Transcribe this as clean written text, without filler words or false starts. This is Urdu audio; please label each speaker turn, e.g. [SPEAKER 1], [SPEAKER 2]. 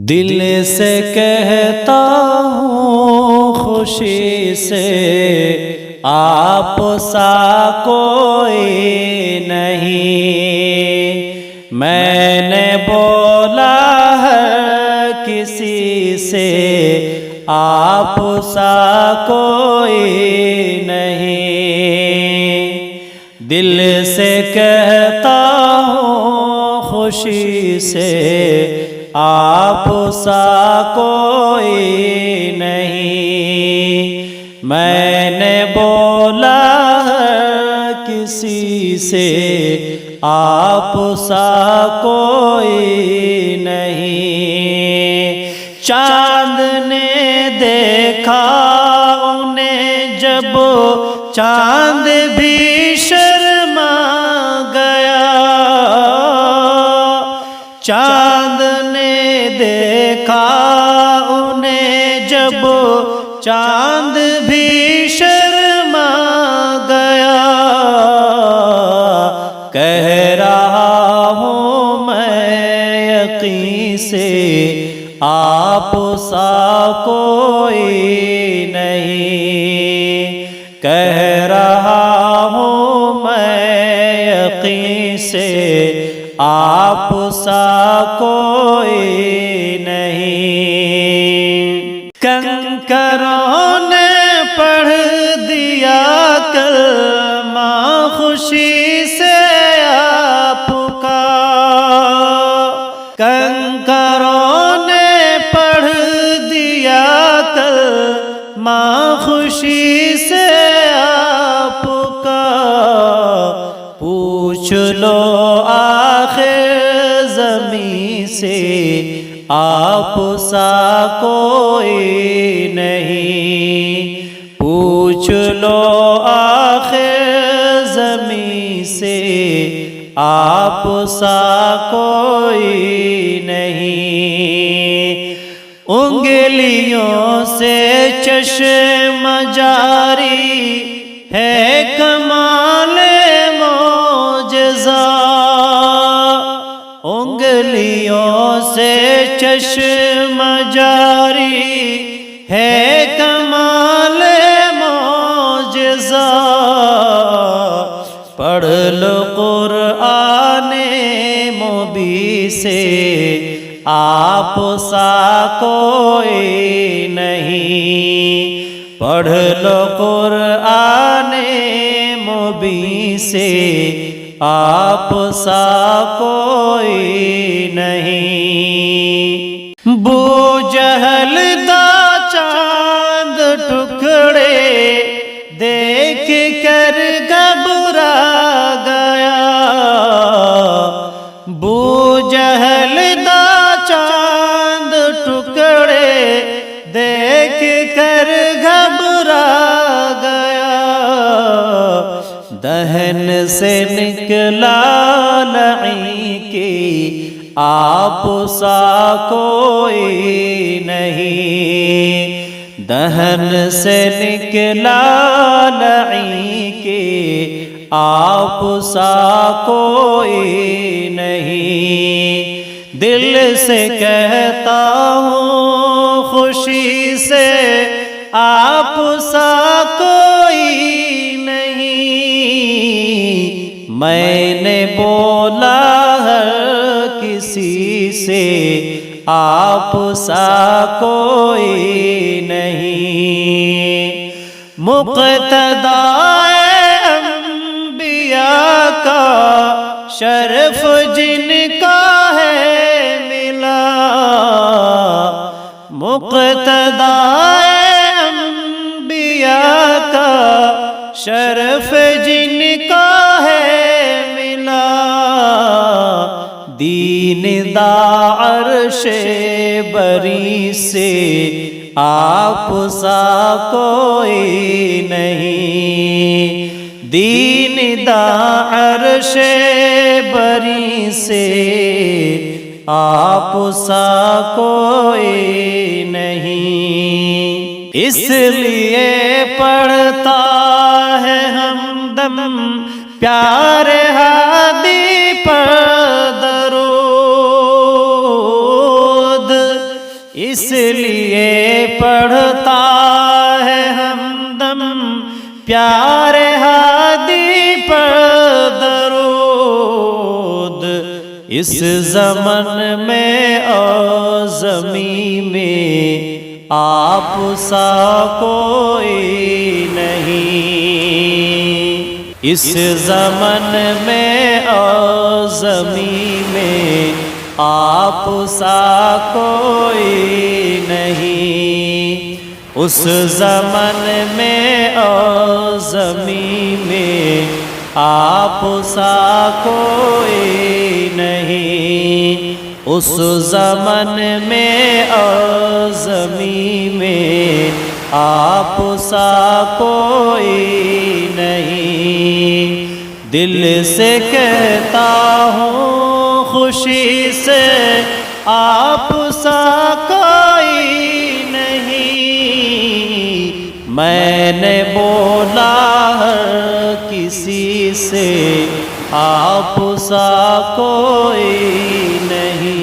[SPEAKER 1] دل سے کہتا ہوں خوشی سے آپ سا کوئی نہیں، میں نے بولا ہے کسی سے آپ سا کوئی نہیں، دل سے کہتا ہوں خوشی سے آپ سا کوئی نہیں، میں نے بولا ہے کسی سے آپ سا کوئی نہیں۔ چاند نے دیکھا انہیں جب چاند بھی شرما گیا، چاند نے دیکھا انہیں جب چاند بھی شرما گیا، کہہ رہا ہوں میں یقین سے آپ سا کوئی نہیں، کہہ رہا ہوں میں یقین سے آپ سا کوئی نہیں۔ کنکروں نے پڑھ دیا کلمہ خوشی سے آپ کا، کنکروں نے پڑھ دیا کلمہ خوشی سے آپ کا، پوچھ لو زمین سے آپ سا کوئی نہیں، پوچھ لو آخر زمین سے آپ سا کوئی نہیں۔ انگلیوں سے چشم جاری ہے کمال معجزہ، انگلیوں سے چشم جاری ہے کمال معجزہ، پڑھ لو قرآن مبین سے آپ سا کوئی نہیں، پڑھ لو قرآن مبین سے آپ سا کوئی نہیں۔ بو جہل دا چاند ٹکڑے دیکھ کر گھبرا گیا، بو جہل دا چاند ٹکڑے دیکھ کر گھبرا گیا، دہن سے نکلا لعین کی آپ سا کوئی نہیں، دہن سے نکلا لعین کی آپ سا کوئی نہیں، دل سے کہتا ہوں خوشی سے آپ سا کوئی نہیں، میں نے بولا ہے کسی سے آپ سا کوئی نہیں، مقتدی انبیاء کا شرف جن کا ہے ملا، مقتدی انبیاء کا شرف جن کا ہے ملا، دین دا عرش بری سے آپ سا کوئی نہیں، دین دا عرش بری سے آپ سا کوئی نہیں، اس لیے پڑھتا ہے ہمدم پیارے ہادی پر درود، اس لیے پڑھتا ہے ہمدم پیارے ہادی پر درود، اس زمن میں اور زمین میں آپ سا کوئی نہیں، اس زمن میں اور زمین میں آپ سا کوئی نہیں، اس زمن میں اور زمین میں آپ سا کوئی نہیں، اس زمن میں اور زمین میں آپ سا کوئی نہیں۔ دل سے کہتا ہوں خوشی سے آپ سا کوئی نہیں، میں نے بولا ہر کسی سے آپ سا کوئی نہیں۔